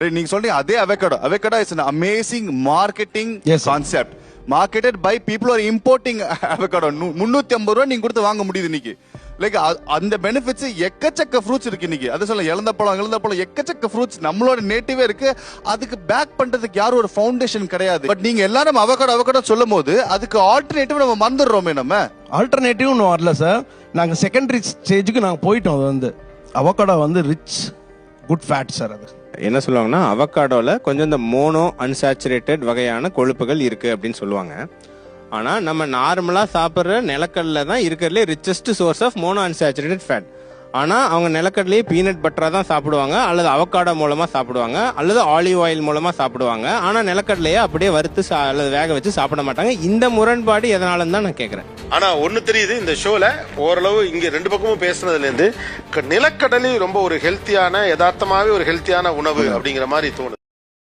நீங்க சொல்றீங்க அதே avocado is an amazing marketing concept marketed by people who are importing avocado 350 ரூபாய் நீங்க கொடுத்து வாங்க முடியுது இன்னைக்கு லைக் அந்த பெனிஃபிட்ஸ் எக்கச்சக்க ஃப்ரூட்ஸ் இருக்கு இன்னைக்கு அதை சொல்ல இழந்த பழம் எக்கச்சக்க ஃப்ரூட்ஸ் நம்மளோட நேட்டிவே இருக்கு அதுக்கு பேக் பண்றதுக்கு யாரும் ஒரு ஃபவுண்டேஷன் கிடையாது பட் நீங்க எல்லாரும் அவகாடோ சொல்லும் போது அதுக்கு ஆல்டர்னேட்டிவ் நம்ம மறந்துடுறோமே நம்ம ஆல்டர்னேட்டிவ் வரல சார் நாங்க செகண்டரி ஸ்டேஜுக்கு நாங்க போயிட்டோம் அது வந்து அவகாடோ வந்து ரிச் குட் ஃபேட் சார் அது என்ன சொல்லுவாங்கன்னா அவகாடோல கொஞ்சம் இந்த மோனோ அன்சாச்சுரேட்டட் வகையான கொழுப்புகள் இருக்கு அப்படின்னு சொல்லுவாங்க ஆனா நம்ம நார்மலா சாப்பிடுற நிலக்கடல தான் இருக்கிறதுலே richest source of monounsaturated fat ஆனா அவங்க நிலக்கடலையே பீனட் பட்டரா தான் சாப்பிடுவாங்க அல்லது அவகாடோ மூலமா சாப்பிடுவாங்க அல்லது ஆலிவ் ஆயில் மூலமா சாப்பிடுவாங்க ஆனா நிலக்கடலையே அப்படியே வறுத்து அல்லது வேக வச்சு சாப்பிட மாட்டாங்க இந்த முரண்பாடு எதனாலன்னு தான் நான் கேக்குறேன் ஆனா ஒண்ணு தெரியுது இந்த ஷோல ஓரளவு இங்க ரெண்டு பக்கமும் பேசுனதுல இருந்து நிலக்கடலை ரொம்ப ஒரு ஹெல்த்தியான யதார்த்தமாவே ஒரு ஹெல்த்தியான உணவு அப்படிங்கிற மாதிரி தோணுது